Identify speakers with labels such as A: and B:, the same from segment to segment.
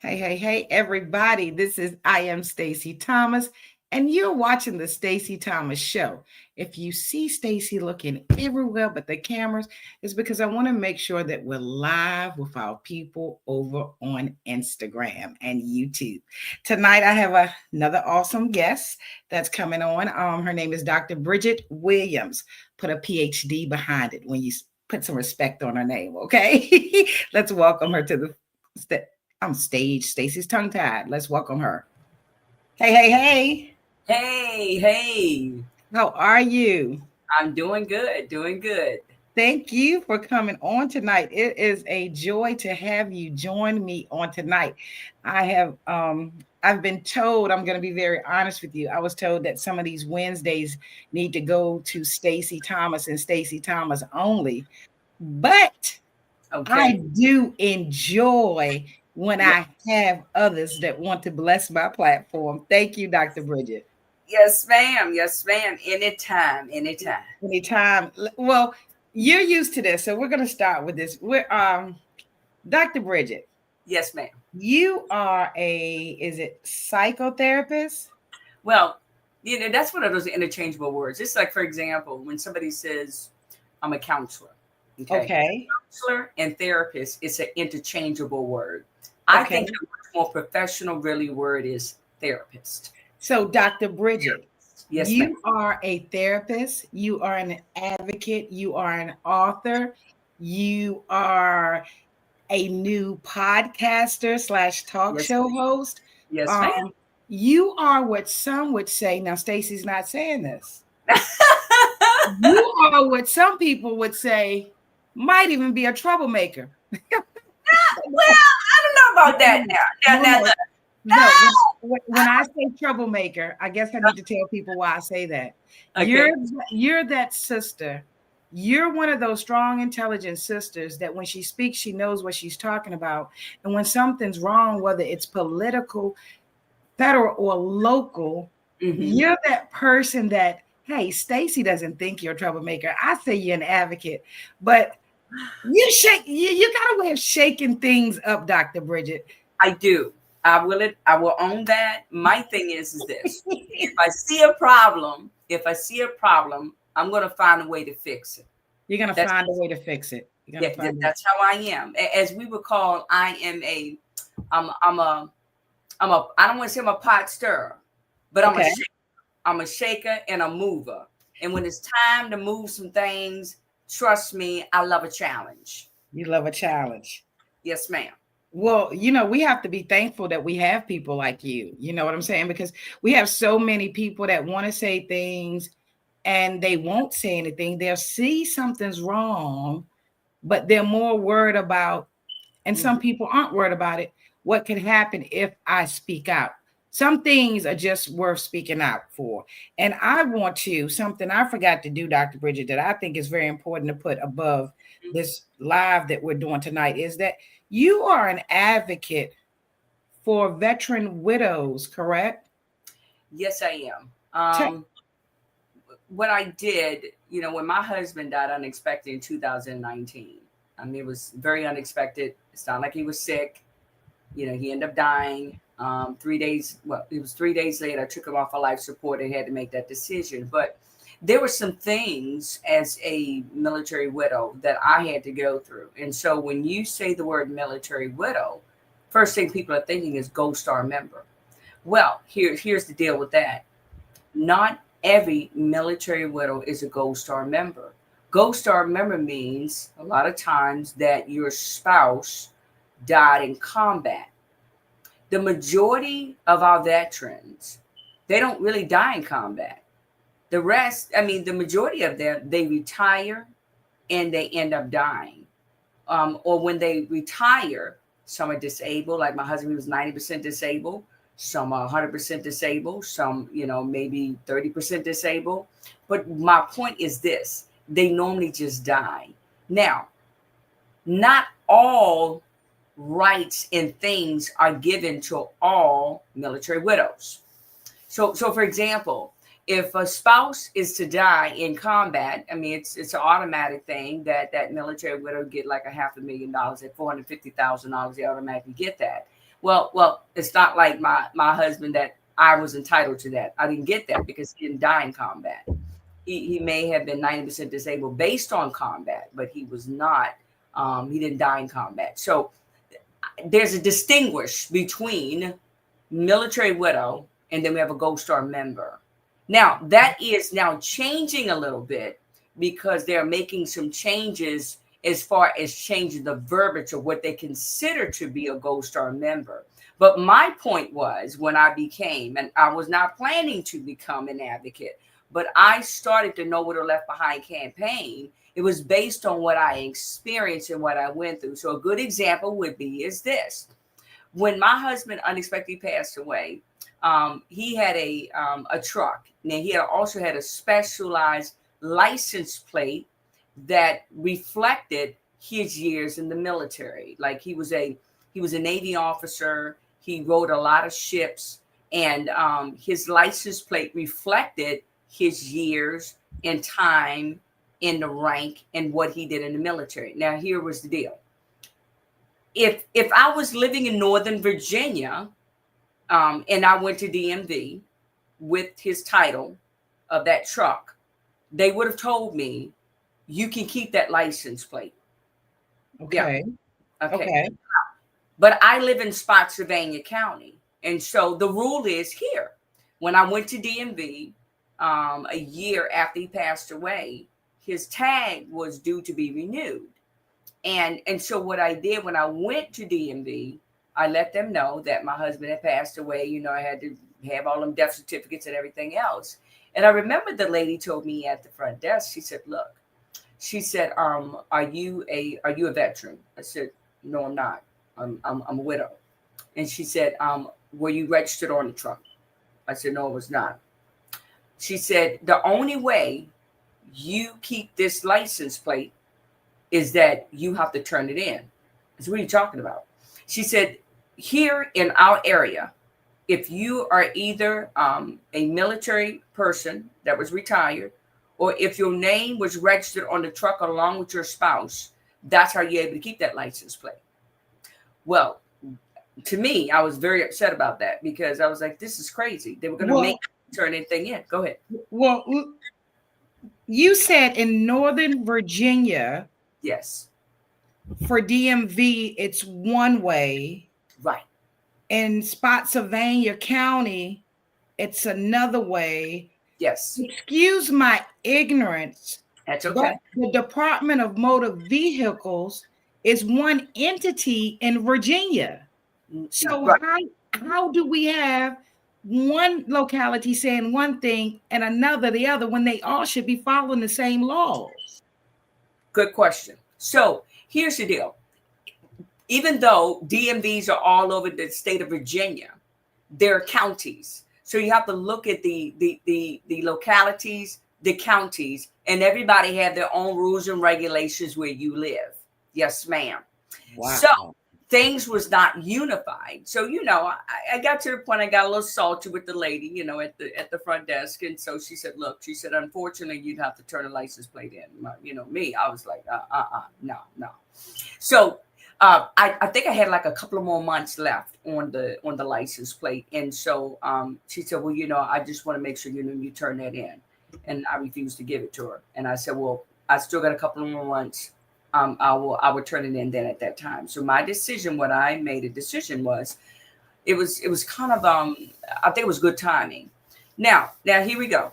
A: Hey, everybody. This is I am Stacey Thomas, and you're watching the Stacey Thomas Show. If you see Stacey looking everywhere but the cameras, it's because I want to make sure that we're live with our people over on Instagram and YouTube. Tonight, I have another awesome guest that's coming on. Her name is Dr. Bridgette Williams. Put a Ph.D. behind it when you put some respect on her name, okay? Let's welcome her to the stage. Stacey's tongue tied. Let's welcome her. Hey.
B: Hey.
A: How are you?
B: I'm doing good.
A: Thank you for coming on tonight. It is a joy to have you join me on tonight. I've been told, I'm going to be very honest with you. I was told that some of these Wednesdays need to go to Stacey Thomas and Stacey Thomas only. But I do enjoy when I have others that want to bless my platform. Thank you, Dr. Bridgette.
B: Yes, ma'am. Anytime.
A: Well, you're used to this, so we're going to start with this. We're Dr. Bridgette.
B: Yes, ma'am.
A: You are is it psychotherapist?
B: Well, that's one of those interchangeable words. It's like, for example, when somebody says, I'm a counselor.
A: Okay.
B: Counselor and therapist is an interchangeable word. I think the much more professional, really, word is therapist.
A: So, Dr. Bridgette,
B: yes,
A: you
B: ma'am.
A: are a therapist. You are an advocate. You are an author. You are a new podcaster / talk show host.
B: Yes, ma'am.
A: You are what some would say. Now, Stacey's not saying this. You are what some people would say might even be a troublemaker.
B: Well, I don't know about that now.
A: No, when I say troublemaker, I guess I need to tell people why I say that. Okay. You're that sister. You're one of those strong, intelligent sisters that when she speaks, she knows what she's talking about. And when something's wrong, whether it's political, federal, or local, you're that person that, hey, Stacey doesn't think you're a troublemaker. I say you're an advocate, but you got a way of shaking things up, Dr. Bridgette.
B: I do. I will own that. My thing is this. If I see a problem, I'm going to find a way to fix it.
A: You're going to find a way to fix it.
B: That's how I am. As we would call, I don't want to say I'm a pot stirrer, but I'm a shaker and a mover. And when it's time to move some things, trust me, I love a challenge.
A: You love a challenge.
B: Yes, ma'am.
A: Well, we have to be thankful that we have people like you. You know what I'm saying? Because we have so many people that want to say things and they won't say anything. They'll see something's wrong, but they're more worried about, and some people aren't worried about it, what could happen if I speak out. Some things are just worth speaking out for. And I want to, something I forgot to do, Dr. Bridgette, that I think is very important to put above this live that we're doing tonight is that you are an advocate for veteran widows, correct?
B: Yes, I am. What I did, when my husband died unexpected in 2019, I mean, it was very unexpected. It's not like he was sick. He ended up dying. 3 days. Well, it was 3 days later. I took him off of life support and had to make that decision. But there were some things as a military widow that I had to go through. And so when you say the word military widow, first thing people are thinking is Gold Star member. Well, here's the deal with that. Not every military widow is a Gold Star member. Gold Star member means a lot of times that your spouse died in combat. The majority of our veterans, they don't really die in combat. The rest, the majority of them, they retire and they end up dying. Or when they retire, some are disabled. Like my husband, he was 90% disabled. Some are 100% disabled. Some, maybe 30% disabled. But my point is this. They normally just die. Now, not all rights and things are given to all military widows. So for example, if a spouse is to die in combat, it's an automatic thing that military widow get like $500,000 at $450,000. They automatically get that. Well, it's not like my husband that I was entitled to that. I didn't get that because he didn't die in combat. He may have been 90% disabled based on combat, but he was not. He didn't die in combat. So there's a distinguish between military widow and then we have a Gold Star member. Now that is now changing a little bit because they're making some changes as far as changing the verbiage of what they consider to be a Gold Star member. But my point was when I became, and I was not planning to become an advocate, but I started to Know What a Left Behind campaign. It was based on what I experienced and what I went through. So a good example would be is this. When my husband unexpectedly passed away, he had a truck. Now he also had a specialized license plate that reflected his years in the military. Like he was a Navy officer. He rode a lot of ships, and his license plate reflected his years and time in the rank and what he did in the military. Now, here was the deal. If I was living in Northern Virginia, and I went to DMV with his title of that truck, they would have told me, you can keep that license plate.
A: Okay.
B: Yeah. Okay. But I live in Spotsylvania County. And so the rule is here. When I went to DMV a year after he passed away, his tag was due to be renewed. And so what I did when I went to DMV, I let them know that my husband had passed away. You know, I had to have all them death certificates and everything else. And I remember the lady told me at the front desk, she said, look, she said, are you a veteran? I said, no, I'm not. I'm a widow. And she said, were you registered on the truck? I said, no, it was not. She said, the only way you keep this license plate is that you have to turn it in. I said, what are you talking about? She said, here in our area, if you are either a military person that was retired, or if your name was registered on the truck along with your spouse, that's how you're able to keep that license plate. Well, to me, I was very upset about that because I was like, this is crazy. They were going to make me turn anything in. Go ahead.
A: Well, you said in Northern Virginia.
B: Yes.
A: For DMV, it's one way.
B: Right.
A: In Spotsylvania County, it's another way.
B: Yes.
A: Excuse my ignorance.
B: That's okay.
A: But the Department of Motor Vehicles is one entity in Virginia. So right. how do we have one locality saying one thing and another the other when they all should be following the same laws?
B: Good question. So here's the deal. Even though DMVs are all over the state of Virginia, they're counties. So you have to look at the localities, the counties, and everybody have their own rules and regulations where you live. Yes, ma'am. Wow. So things was not unified. So, you know, I got to the point, I got a little salty with the lady, you know, at the front desk. And so she said, look, she said, unfortunately, you'd have to turn a license plate in. You know, me, I was like, no. So I think I had like a couple of more months left on the license plate. And so she said, well, you know, I just want to make sure, you know, you turn that in. And I refused to give it to her. And I said, well, I still got a couple of more months. I will turn it in then at that time. So my decision, what I made a decision was, it was kind of, I think it was good timing. Now here we go.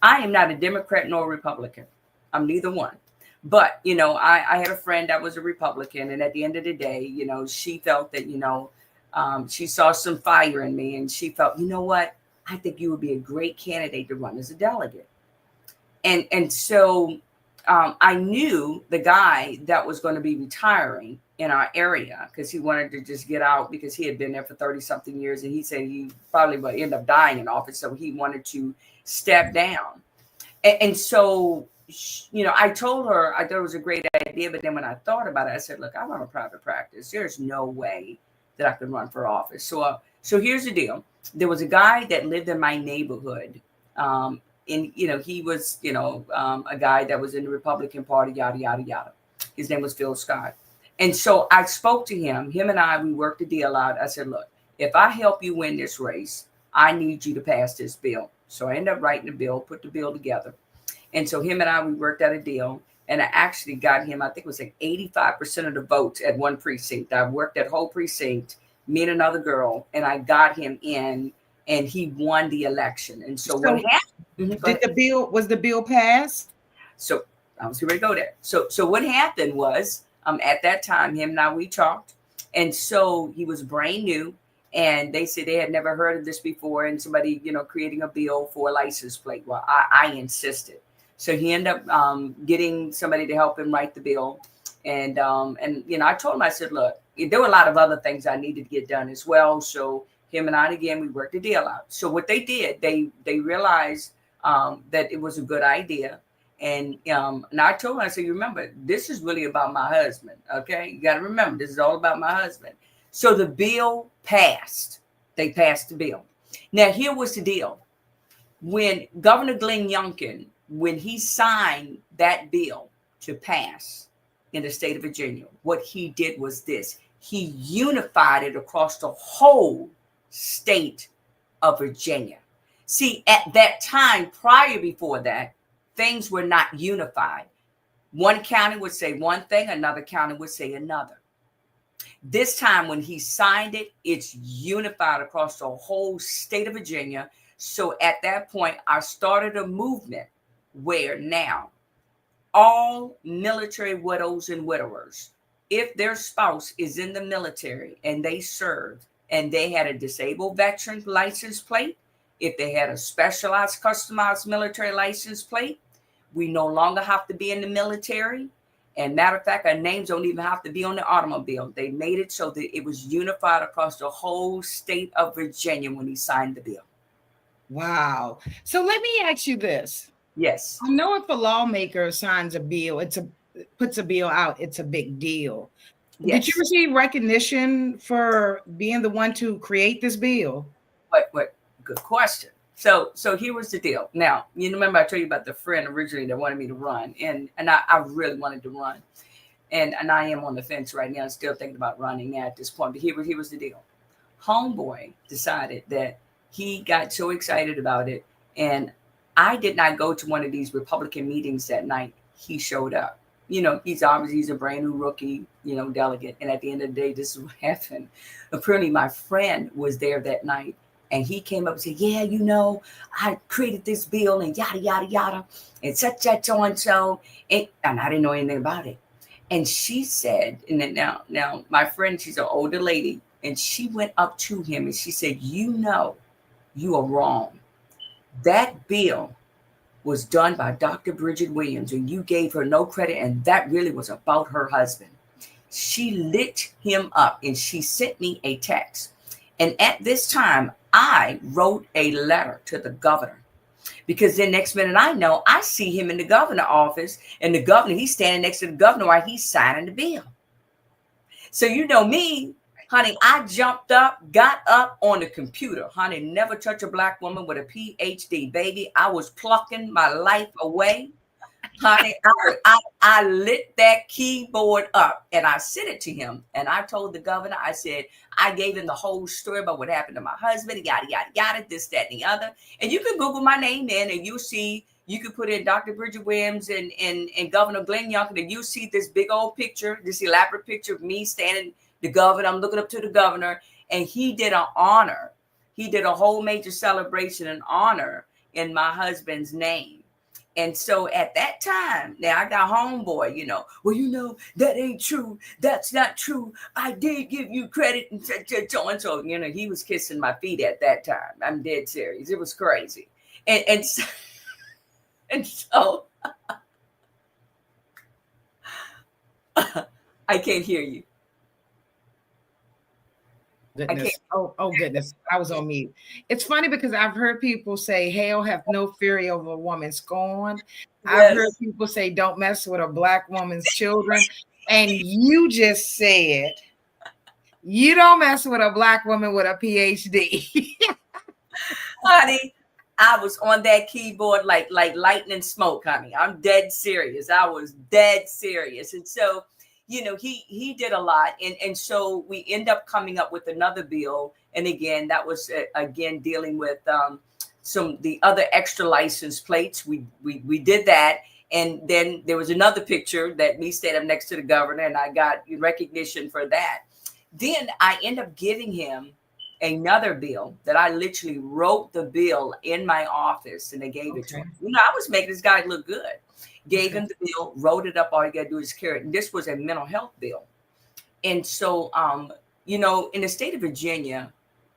B: I am not a Democrat nor a Republican. I'm neither one. But, you know, I had a friend that was a Republican. And at the end of the day, you know, she felt that, you know, she saw some fire in me and she felt, you know what, I think you would be a great candidate to run as a delegate. And so I knew the guy that was going to be retiring in our area because he wanted to just get out because he had been there for 30 something years. And he said he probably would end up dying in office. So he wanted to step down. And so, you know, I told her I thought it was a great idea. But then when I thought about it, I said, look, I run a private practice. There's no way that I could run for office. So here's the deal. There was a guy that lived in my neighborhood. And, you know, he was, you know, a guy that was in the Republican Party, yada, yada, yada. His name was Phil Scott. And so I spoke to him. Him and I, we worked the deal out. I said, look, if I help you win this race, I need you to pass this bill. So I ended up writing the bill, put the bill together. And so him and I, we worked out a deal. And I actually got him, I think it was like 85% of the votes at one precinct. I worked that whole precinct, me and another girl, and I got him in, and he won the election. And so what happened?
A: Was the bill passed?
B: So I was ready to go there. So what happened was, at that time, him and I, we talked. And so he was brand new. And they said they had never heard of this before. And somebody, creating a bill for a license plate. Well, I insisted. So he ended up getting somebody to help him write the bill. And I told him, I said, look, there were a lot of other things I needed to get done as well. So him and I, again, we worked the deal out. So what they did, they realized that it was a good idea. And I told him, I said, you remember, this is really about my husband. Okay, you got to remember, this is all about my husband. So the bill passed. They passed the bill. Now, here was the deal. When Governor Glenn Youngkin, when he signed that bill to pass in the state of Virginia, what he did was this. He unified it across the whole state of Virginia. See, at that time, before that, things were not unified. One county would say one thing, another county would say another. This time when he signed it, it's unified across the whole state of Virginia. So at that point, I started a movement where now all military widows and widowers, if their spouse is in the military and they served and they had a disabled veteran license plate, if they had a specialized customized military license plate, we no longer have to be in the military. And matter of fact, our names don't even have to be on the automobile. They made it so that it was unified across the whole state of Virginia when he signed the bill.
A: Wow. So let me ask you this.
B: Yes.
A: I know if a lawmaker signs a bill, puts a bill out, it's a big deal. Yes. Did you receive recognition for being the one to create this bill?
B: What? Good question. So here was the deal. Now, you remember I told you about the friend originally that wanted me to run, and I really wanted to run, and I am on the fence right now. I'm still thinking about running at this point. But here was the deal. Homeboy decided that he got so excited about it, and I did not go to one of these Republican meetings that night. He showed up. He's a brand new rookie, delegate. And at the end of the day, this is what happened. Apparently, my friend was there that night. And he came up and said, yeah, I created this bill and yada, yada, yada. And such, so. And I didn't know anything about it. And she said, and then now my friend, she's an older lady. And she went up to him and she said, you are wrong. That bill was done by Dr. Bridgette Williams, and you gave her no credit. And that really was about her husband. She lit him up and she sent me a text. And at this time, I wrote a letter to the governor, because the next minute I see him in the governor's office, and the governor, he's standing next to the governor while he's signing the bill. So me, honey, I jumped up, got up on the computer, honey, never touch a black woman with a Ph.D, baby. I was plucking my life away. Honey, I lit that keyboard up and I sent it to him. And I told the governor, I said, I gave him the whole story about what happened to my husband, yada, yada, yada, this, that, and the other. And you can Google my name in and you'll see, you can put in Dr. Bridgette Williams and Governor Glenn Youngkin, and you see this big old picture, this elaborate picture of me standing, the governor. I'm looking up to the governor, and he did an honor. He did a whole major celebration and honor in my husband's name. And so at that time, now I got homeboy, well, that ain't true. That's not true. I did give you credit. And so, he was kissing my feet at that time. I'm dead serious. It was crazy. And so I can't hear you.
A: Goodness. Oh goodness. I was on mute. It's funny because I've heard people say hell have no fury over a woman scorned. Yes. I've heard people say don't mess with a black woman's children. And you just said you don't mess with a black woman with a PhD.
B: Honey, I was on that keyboard like lightning smoke, honey. I'm dead serious. I was dead serious. And so he did a lot. And so we end up coming up with another bill. And again, that was again dealing with the other extra license plates. We did that. And then there was another picture that me stayed up next to the governor, and I got recognition for that. Then I end up giving him another bill that I literally wrote the bill in my office, and they gave it to him. I was making this guy look good. Gave him the bill, wrote it up. All you got to do is carry it. And this was a mental health bill. And so, in the state of Virginia,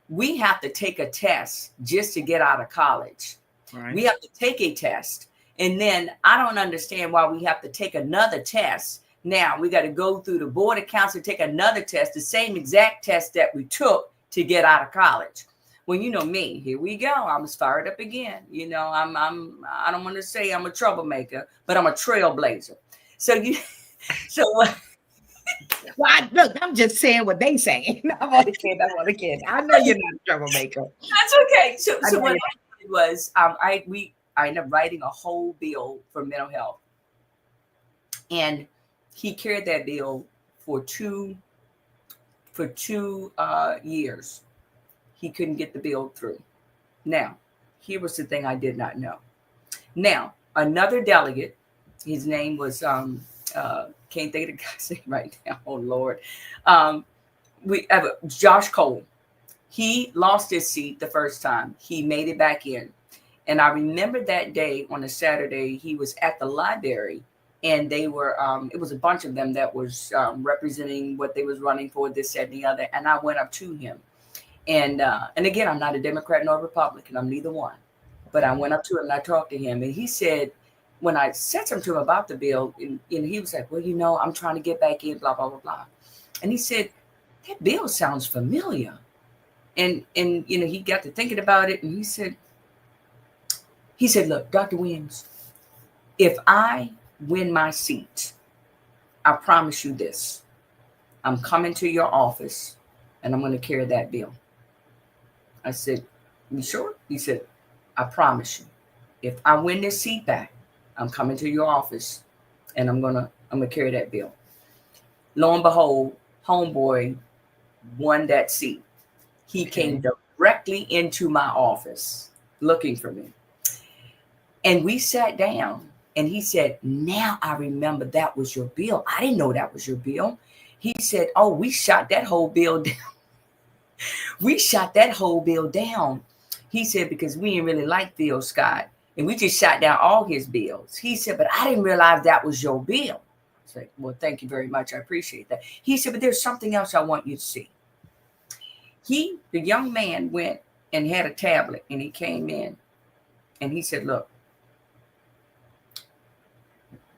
B: we have to take a test just to get out of college. Right. We have to take a test. And then I don't understand why we have to take another test. Now we got to go through the board of counsel, take another test, the same exact test that we took to get out of college. Well, me, here we go. I'm fired up again. I don't want to say I'm a troublemaker, but I'm a trailblazer.
A: Look, I'm just saying what they saying. I'm only kidding. I know you're not a troublemaker.
B: That's okay. So what I did was I ended up writing a whole bill for mental health. And he carried that bill for two years. He couldn't get the bill through. Now, here was the thing I did not know. Now, another delegate, his name was, can't think of the guy's name right now. Oh, Lord. We have Josh Cole. He lost his seat the first time. He made it back in. And I remember that day on a Saturday, he was at the library, and they were, it was a bunch of them that was representing what they was running for, this, that, and the other. And I went up to him. And again, I'm not a Democrat nor a Republican. I'm neither one. But I went up to him and I talked to him. And he said, when I said something to him about the bill, and he was like, well, I'm trying to get back in, blah, blah, blah, blah. And he said, that bill sounds familiar. And he got to thinking about it. And he said, look, Dr. Williams, if I win my seat, I promise you this. I'm coming to your office and I'm going to carry that bill. I said, you sure? He said, I promise you, if I win this seat back, I'm coming to your office and I'm gonna carry that bill. Lo and behold, homeboy won that seat. He came directly into my office looking for me. And we sat down and he said, now I remember that was your bill. I didn't know that was your bill. He said, oh, we shot that whole bill down. We shot that whole bill down. He said, because we didn't really like Phil Scott. And we just shot down all his bills. He said, but I didn't realize that was your bill. I said, well, thank you very much. I appreciate that. He said, but there's something else I want you to see. The young man went and had a tablet and he came in and he said, look,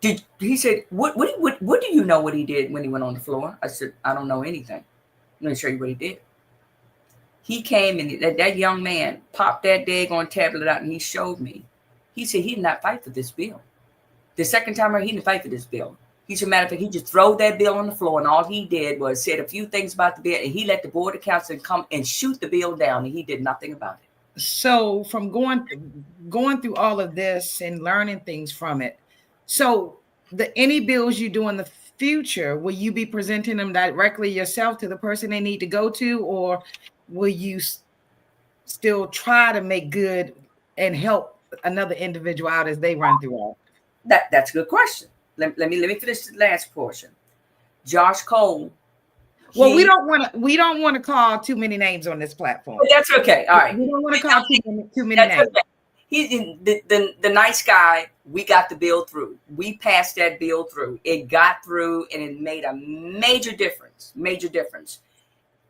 B: he said, what do you know what he did when he went on the floor? I said, I don't know anything. I'm going to show you what he did. He came and that young man popped that daggone tablet out and he showed me. He said he did not fight for this bill. The second time around, he didn't fight for this bill. He said, matter of fact, he just threw that bill on the floor and all he did was said a few things about the bill and he let the board of counsel come and shoot the bill down and he did nothing about it.
A: So from going through all of this and learning things from it, so any bills you do in the future, will you be presenting them directly yourself to the person they need to go to, or will you still try to make good and help another individual out as they run through all?
B: That's a good question. Let me finish the last portion. Josh Cole.
A: Well, we don't want to call too many names on this platform.
B: That's okay. All right.
A: We don't want to call too many names. Okay.
B: He's the nice guy. We got the bill through. We passed that bill through. It got through and it made a major difference. Major difference.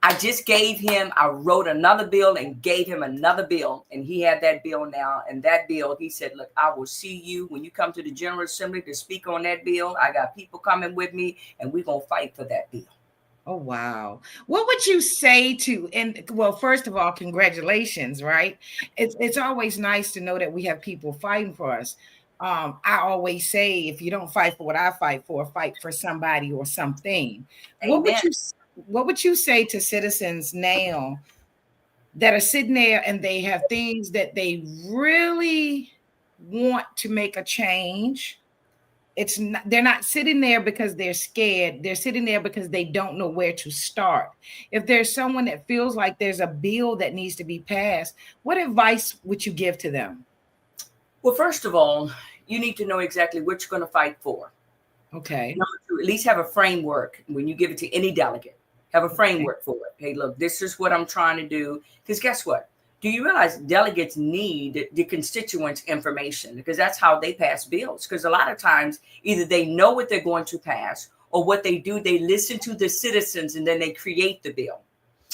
B: I just I wrote another bill and gave him another bill. And he had that bill now. And that bill, he said, look, I will see you when you come to the General Assembly to speak on that bill. I got people coming with me and we're going to fight for that bill.
A: Oh, wow. What would you say well, first of all, congratulations, right? It's always nice to know that we have people fighting for us. I always say, if you don't fight for what I fight for, fight for somebody or something. Amen. What would you say to citizens now that are sitting there and they have things that they really want to make a change, it's not, they're not sitting there because they're scared. They're sitting there because they don't know where to start. If there's someone that feels like there's a bill that needs to be passed, what advice would you give to them?
B: Well, first of all, you need to know exactly what you're going to fight for.
A: Okay.
B: Number two, at least have a framework when you give it to any delegate. Have a framework for it. Hey, look, this is what I'm trying to do. Because guess what? Do you realize delegates need the constituents' information? Because that's how they pass bills. Because a lot of times, either they know what they're going to pass, or what they do, they listen to the citizens and then they create the bill.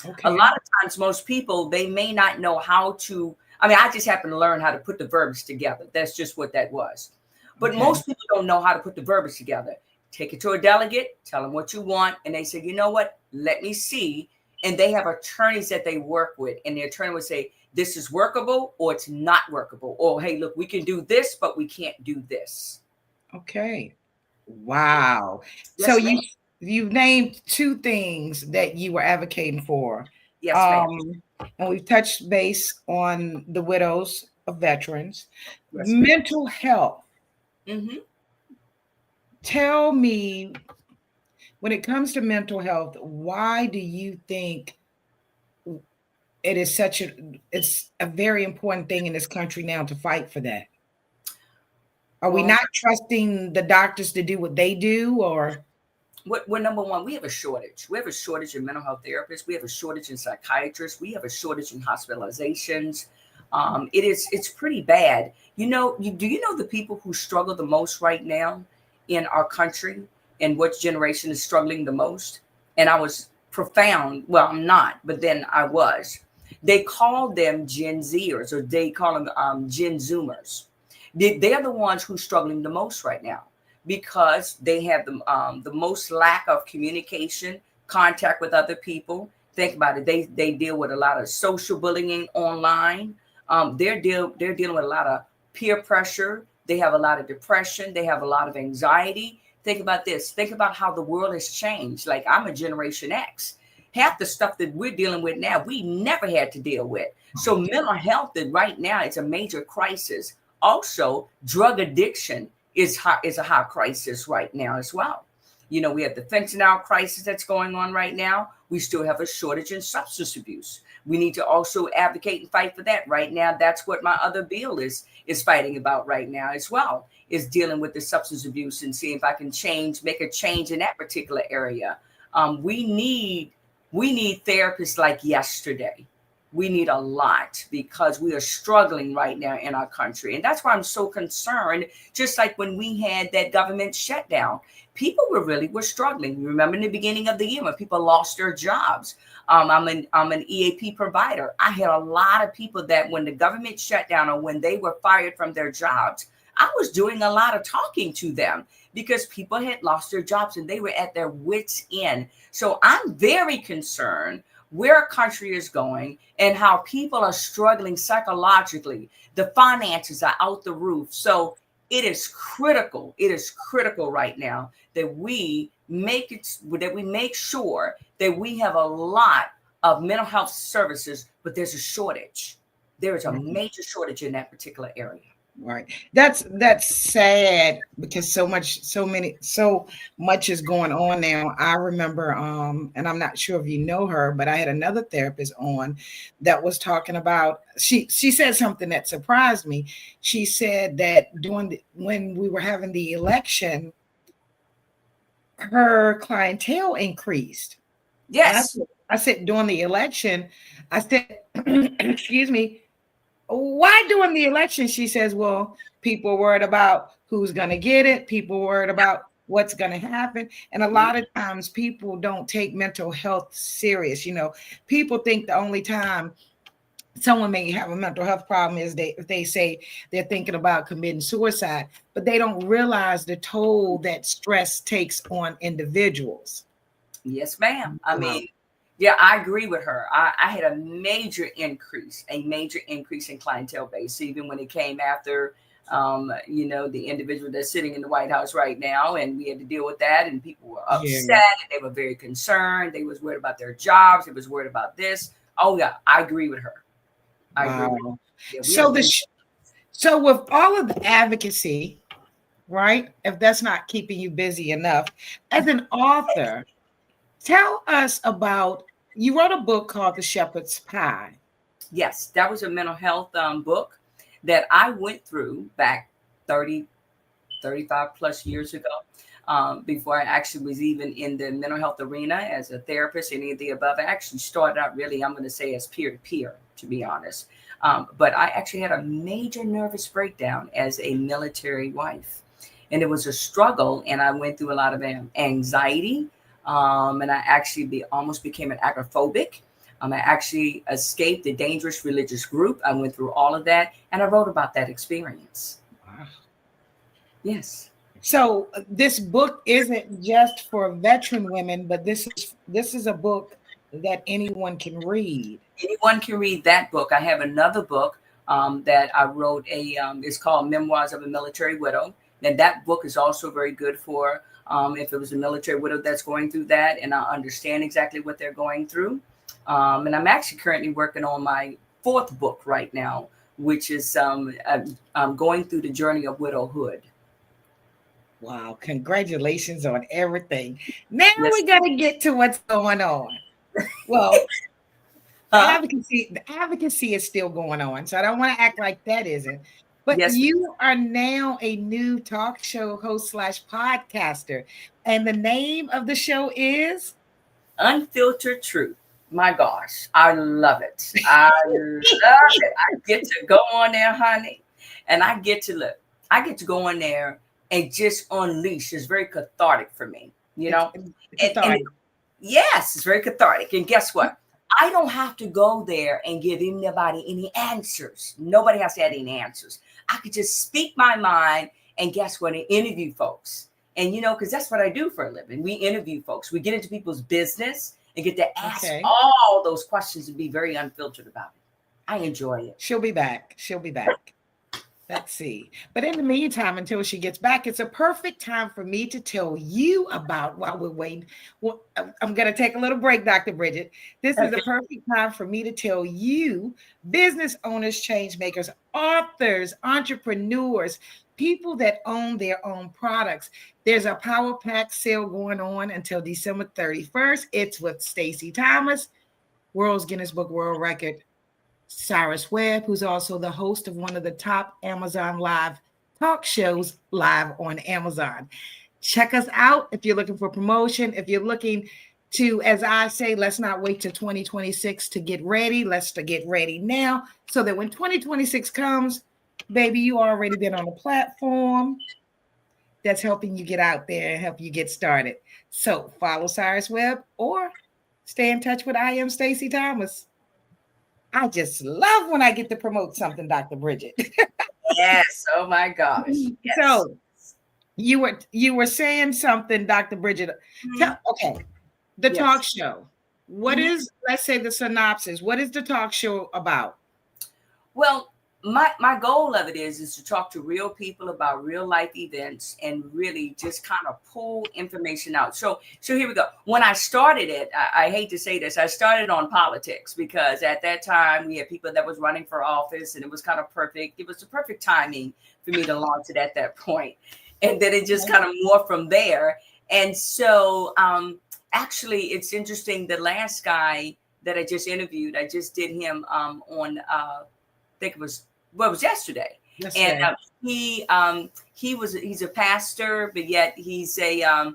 B: Okay. A lot of times, most people, they may not know how to. I mean, I just happened to learn how to put the verbs together. That's just what that was. But most people don't know how to put the verbiage together. Take it to a delegate, tell them what you want, and they say, you know what, let me see. And they have attorneys that they work with, and the attorney would say, this is workable or it's not workable. Or, hey, look, we can do this, but we can't do this.
A: Okay. Wow.
B: Yes,
A: so
B: ma'am.
A: you've named two things that you were advocating for.
B: Yes, ma'am.
A: And we've touched base on the widows of veterans. Yes, mental health. Mm-hmm. Tell me, when it comes to mental health, why do you think it's a very important thing in this country now to fight for that? Are we not trusting the doctors to do what they do, or?
B: Well, number one, we have a shortage. We have a shortage in mental health therapists. We have a shortage in psychiatrists. We have a shortage in hospitalizations. It's pretty bad. Do you know the people who struggle the most right now in our country, and what generation is struggling the most? And I was profound. Well, I'm not, but then I was. They call them Gen Zers, or they call them Gen Zoomers. They're the ones who are struggling the most right now, because they have the most lack of communication, contact with other people. Think about it. They deal with a lot of social bullying online. They're dealing with a lot of peer pressure. They have a lot of depression. They have a lot of anxiety. Think about this. Think about how the world has changed. Like, I'm a Generation X. Half the stuff that we're dealing with now, we never had to deal with. So mental health right now, it's a major crisis. Also, drug addiction is a high crisis right now as well. We have the fentanyl crisis that's going on right now. We still have a shortage in substance abuse. We need to also advocate and fight for that right now. That's what my other bill is fighting about right now as well, is dealing with the substance abuse and seeing if I can make a change in that particular area. We need therapists like yesterday. We need a lot, because we are struggling right now in our country. And that's why I'm so concerned. Just like when we had that government shutdown, people were struggling. You remember in the beginning of the year when people lost their jobs. I'm an EAP provider. I had a lot of people that when the government shut down, or when they were fired from their jobs, I was doing a lot of talking to them, because people had lost their jobs and they were at their wits' end. So I'm very concerned where our country is going and how people are struggling psychologically. The finances are out the roof. So it is critical. It is critical right now that we make sure that we have a lot of mental health services, but there's a shortage. There is a major shortage in that particular area.
A: Right. That's sad, because so much is going on now. I remember, and I'm not sure if you know her, but I had another therapist on that was talking about, she said something that surprised me. She said that when we were having the election, her clientele increased.
B: Yes.
A: I said during the election, I said, excuse me, why during the election? She says, well, people worried about who's going to get it. People worried about what's going to happen. And a lot of times people don't take mental health serious. People think the only time someone may have a mental health problem is if they say they're thinking about committing suicide, but they don't realize the toll that stress takes on individuals.
B: Yes, ma'am. I mean, yeah, I agree with her. I had a major increase in clientele base, even when it came after, the individual that's sitting in the White House right now, and we had to deal with that, and people were upset, and they were very concerned. They was worried about their jobs. They was worried about this. Oh yeah, I agree with her. I agree with her. Yeah,
A: so with all of the advocacy right? If that's not keeping you busy enough. As an author, tell us about, you wrote a book called The Shepherd's Pie.
B: Yes, that was a mental health book that I went through back 30, 35 plus years ago, before I actually was even in the mental health arena as a therapist, any of the above. I actually started out really, I'm going to say, as peer to peer, to be honest. But I actually had a major nervous breakdown as a military wife. And it was a struggle. And I went through a lot of anxiety. And I actually almost became an agoraphobic. I actually escaped a dangerous religious group. I went through all of that. And I wrote about that experience.
A: Wow.
B: Yes.
A: So this book isn't just for veteran women, but this is a book that anyone can read.
B: Anyone can read that book. I have another book that I wrote. It's called Memoirs of a Military Widow. And that book is also very good for if it was a military widow that's going through that, and I understand exactly what they're going through. And I'm actually currently working on my fourth book right now, which is I'm going through the journey of widowhood.
A: Wow, congratulations on everything. Now
B: Yes.
A: we got to get to what's going on. Well, the advocacy is still going on, so I don't want to act like that isn't. But
B: Yes.
A: You are now a new talk show host / podcaster, and the name of the show is
B: Unfiltered Truth. My gosh, I love it. I love it. I get to go on there, honey, and I get to look. I get to go on there and just unleash. It's very cathartic for me, you know. And yes, it's very cathartic. And guess what? I don't have to go there and give anybody any answers. Nobody has to have any answers. I could just speak my mind, and guess what? And interview folks. And because that's what I do for a living. We interview folks. We get into people's business and get to ask all those questions and be very unfiltered about it. I enjoy it.
A: She'll be back. Let's see. But in the meantime, until she gets back, it's a perfect time for me to tell you about, while we're waiting. Well, I'm going to take a little break, Dr. Bridgette. This is a perfect time for me to tell you, business owners, change makers, authors, entrepreneurs, people that own their own products. There's a Power Pack sale going on until December 31st. It's with Stacey Thomas, World's Guinness Book World Record, Cyrus Webb, who's also the host of one of the top Amazon Live talk shows live on Amazon. Check us out if you're looking for promotion. If you're looking to, as I say, let's not wait till 2026 to get ready. Let's get ready now so that when 2026 comes, baby, you already been on a platform that's helping you get out there and help you get started. So follow Cyrus Webb or stay in touch with I Am Stacey Thomas. I just love when I get to promote something, Dr. Bridgette.
B: Yes. Oh my gosh. Yes.
A: So you were saying something, Dr. Bridgette. Okay. The talk show. What is, let's say, the synopsis? What is the talk show about?
B: Well, my goal of it is to talk to real people about real life events and really just kind of pull information out. So here we go. When I started it, I hate to say this, I started on politics because at that time we had people that was running for office and it was kind of perfect. It was the perfect timing for me to launch it at that point. And then it just kind of morphed from there. And so actually it's interesting. The last guy that I just interviewed, I just did him on I think it was yesterday. And he's a pastor, but yet he's a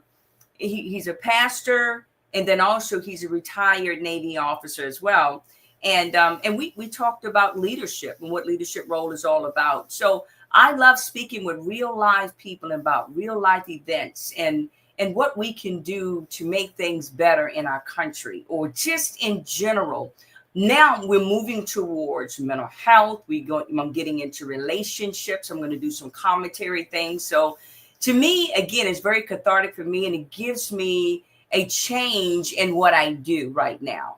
B: pastor, and then also he's a retired Navy officer as well. And we talked about leadership and what leadership role is all about. So I love speaking with real life people about real life events and what we can do to make things better in our country or just in general. Now we're moving towards mental health. I'm getting into relationships. I'm going to do some commentary things. So to me, again, it's very cathartic for me, and it gives me a change in what I do right now.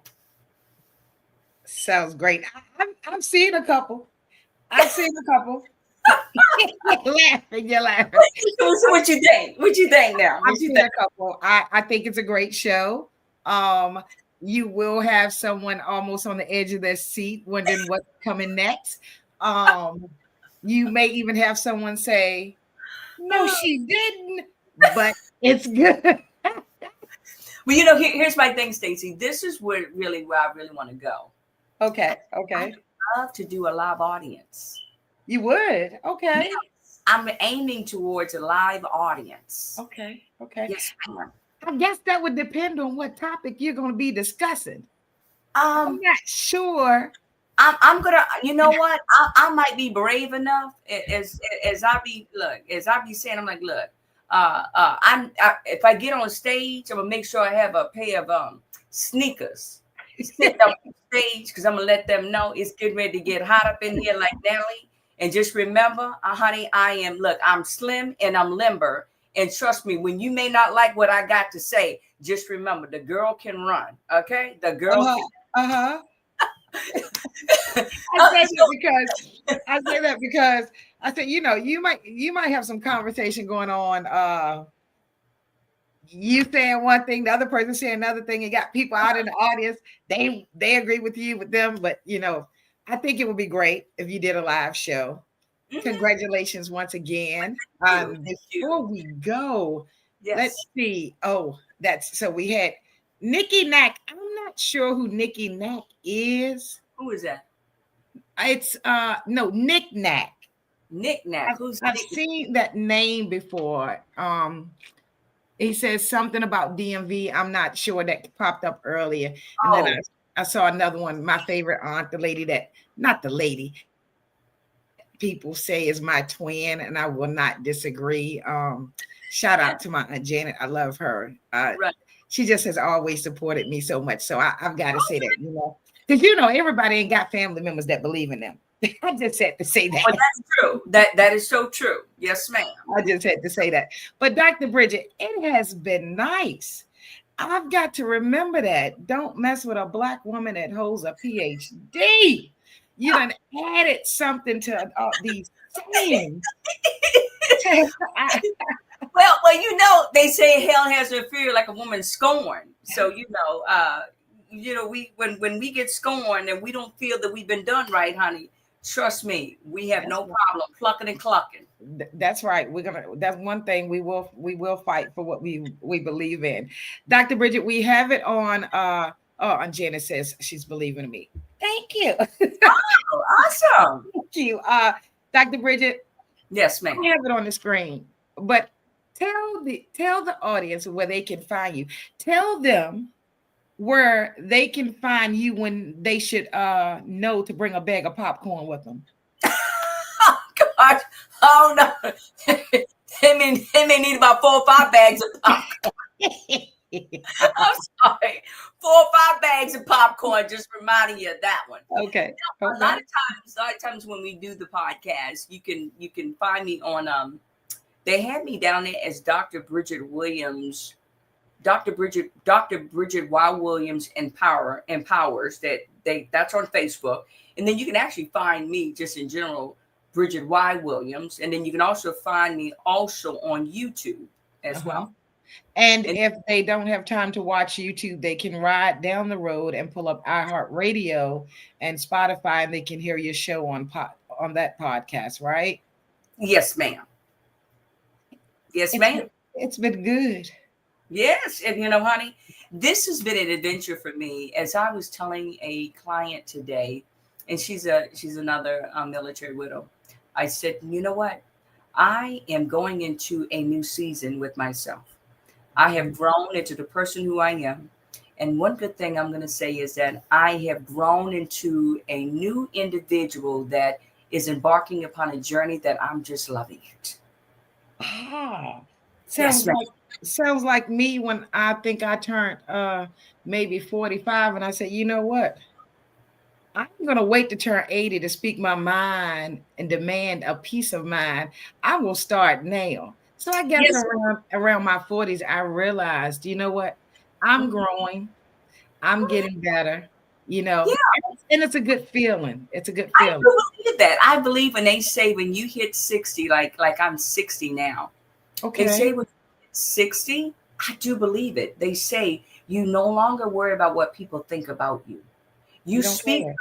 A: Sounds great. I'm seeing a couple. You're laughing.
B: What you think? What you think now?
A: I've seen a couple. I think it's a great show. You will have someone almost on the edge of their seat wondering what's coming next. You may even have someone say, No, she didn't. But it's good.
B: Well, you know, here's my thing, Stacey. This is where I really want to go.
A: Okay.
B: I love to do a live audience.
A: You would? Okay.
B: Yes, I'm aiming towards a live audience.
A: Okay.
B: Yes, ma'am.
A: I guess that would depend on what topic you're going to be discussing. I'm
B: Um,
A: not sure.
B: I'm gonna, you know what? I might be brave enough as I be saying, I'm like, look, if I get on stage, I'm gonna make sure I have a pair of sneakers sitting up on stage because I'm gonna let them know it's getting ready to get hot up in here like Nelly. And just remember, honey, I'm slim and I'm limber. And trust me, when you may not like what I got to say, just remember the girl can run. Okay, the girl can.
A: I say that because I said, you know, you might have some conversation going on. You saying one thing, the other person saying another thing, and got people out in the audience. They agree with you with them, but you know, I think it would be great if you did a live show. Mm-hmm. Congratulations once again. Before we go, let's see. Oh, so we had Nikki Knack. I'm not sure who Nikki Knack is.
B: Who is that?
A: It's no, Nick Knack.
B: Nick Knack.
A: I've seen that name before. He says something about DMV. I'm not sure, that popped up earlier. And then I saw another one. My favorite aunt, not the lady people say is my twin, and I will not disagree. Shout out to my Aunt Janet. I love her. Right. She just has always supported me so much. So I've got to say that, you know, because you know everybody ain't got family members that believe in them. I just had to say that.
B: Well, that's true. That is so true. Yes, ma'am.
A: I just had to say that. But Dr. Bridgette, it has been nice. I've got to remember that. Don't mess with a Black woman that holds a Ph.D. You done added something to these things.
B: Well, you know, they say hell has no fear like a woman scorned. So, you know, we when we get scorned and we don't feel that we've been done right, honey, trust me, we have no problem plucking and clucking.
A: That's right. That's one thing we will fight for what we believe in. Dr. Bridgette, we have it on and Janet says she's believing in me. Thank you.
B: Oh, awesome.
A: Thank you. Dr. Bridgette.
B: Yes, ma'am.
A: We have it on the screen. But tell the audience where they can find you. Tell them where they can find you when they should know to bring a bag of popcorn with them.
B: Oh God! Oh no! They may need about 4 or 5 bags of popcorn. I'm sorry, 4 or 5 bags of popcorn. Just reminding you of that one.
A: Okay.
B: A lot of times when we do the podcast, you can find me on. They had me down there as Dr. Bridgette Williams. Dr. Bridgette Y. Williams empowers that's on Facebook. And then you can actually find me just in general, Bridgette Y. Williams. And then you can also find me also on YouTube as well.
A: And if they don't have time to watch YouTube, they can ride down the road and pull up iHeartRadio and Spotify, and they can hear your show on that podcast, right?
B: Yes, ma'am. Yes, ma'am.
A: It's been good.
B: Yes. And you know, honey, this has been an adventure for me. As I was telling a client today, and she's another military widow, I said, you know what? I am going into a new season with myself. I have grown into the person who I am. And one good thing I'm going to say is that I have grown into a new individual that is embarking upon a journey that I'm just loving it.
A: Sounds like me when I think I turned maybe 45 and I said, you know what? I'm going to wait to turn 80 to speak my mind and demand a peace of mind. I will start now. So I guess around my 40s, I realized, you know what? I'm growing. I'm getting better, you know, and it's a good feeling. It's a good feeling.
B: I believe that. I believe when they say when you hit 60, like I'm 60 now. Okay. They say when you hit 60, I do believe it. They say you no longer worry about what people think about you. You speak your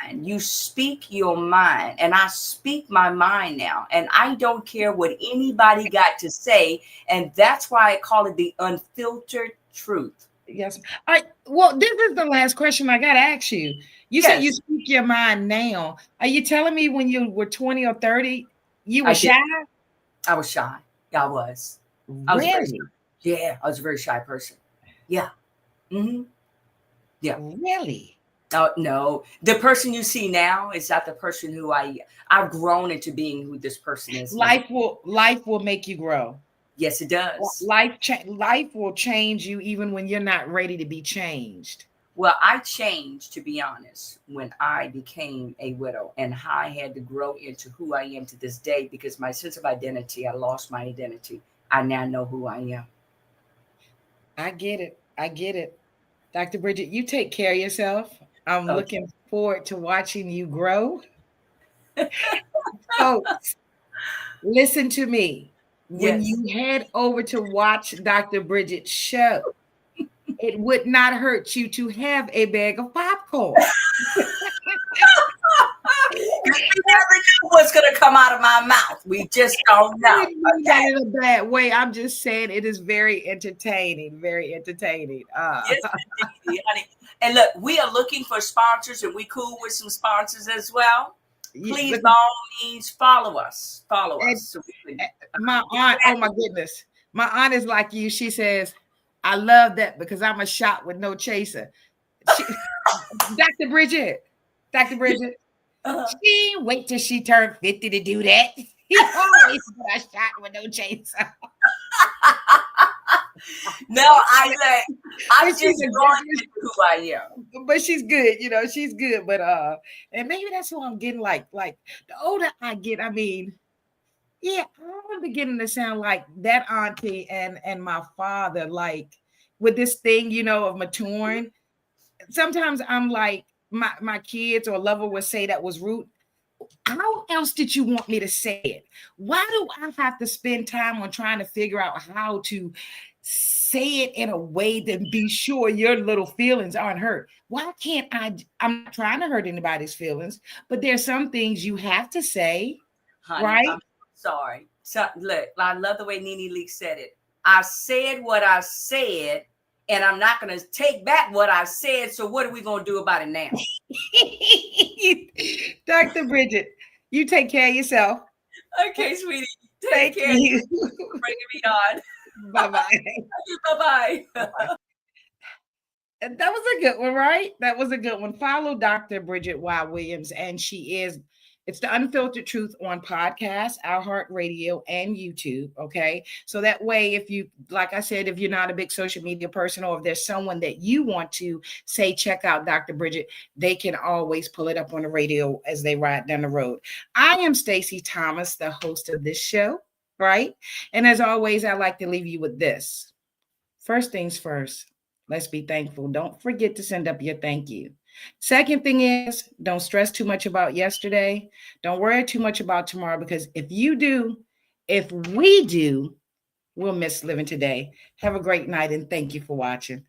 B: mind. You speak your mind. And I speak my mind now. And I don't care what anybody got to say. And that's why I call it the unfiltered truth.
A: Yes. All right. Well, this is the last question I got to ask you. You said you speak your mind now. Are you telling me when you were 20 or 30, you were shy?
B: I was shy. Yeah, I was.
A: Really?
B: Yeah, I was a very shy person. Yeah. Mm-hmm. Yeah.
A: Really?
B: No. The person you see now is not the person who I've grown into being who this person is.
A: Life will make you grow.
B: Yes, it does.
A: Life will change you even when you're not ready to be changed.
B: Well, I changed, to be honest, when I became a widow, and I had to grow into who I am to this day because my sense of identity, I lost my identity. I now know who I am.
A: I get it. Dr. Bridgette, you take care of yourself. I'm looking forward to watching you grow. Folks, listen to me. When you head over to watch Dr. Bridgette's show, it would not hurt you to have a bag of popcorn.
B: You never know what's going to come out of my mouth. We just don't know.
A: Okay? In a bad way. I'm just saying it is very entertaining. Very entertaining.
B: Yes, indeed, honey. And look, we are looking for sponsors, and we cool with some sponsors as well. Please, by all means, follow us. Follow us.
A: My aunt, oh my goodness. My aunt is like you. She says, I love that because I'm a shot with no chaser. Dr. Bridgette. She didn't wait till she turned 50 to do that. He always got a shot with no chaser.
B: No, I'm just going to who I am.
A: But she's good, she's good. But and maybe that's what I'm getting like the older I get, I mean, yeah, I'm beginning to sound like that auntie and my father, like with this thing, of maturing. Sometimes I'm like, my kids or lover would say that was rude. How else did you want me to say it? Why do I have to spend time on trying to figure out how to say it in a way that be sure your little feelings aren't hurt? Why can't I'm not trying to hurt anybody's feelings, but there's some things you have to say,
B: honey,
A: right?
B: I'm sorry. So, look, I love the way Nene Leakes said it. I said what I said, and I'm not going to take back what I said. So what are we going to do about it now?
A: Dr. Bridgette, you take care of yourself.
B: Okay, sweetie. Take care.
A: You.
B: Bringing me on.
A: Bye-bye. Bye-bye. That was a good one, right? That was a good one. Follow Dr. Bridgette Y. Williams, and it's the Unfiltered Truth on podcast, iHeartRadio, and YouTube. Okay. So that way, like I said, if you're not a big social media person, or if there's someone that you want to say, check out Dr. Bridgette, they can always pull it up on the radio as they ride down the road. I am Stacey Thomas, the host of this show, right? And as always, I like to leave you with this. First things first, let's be thankful. Don't forget to send up your thank you. Second thing is, don't stress too much about yesterday. Don't worry too much about tomorrow, because if we do, we'll miss living today. Have a great night, and thank you for watching.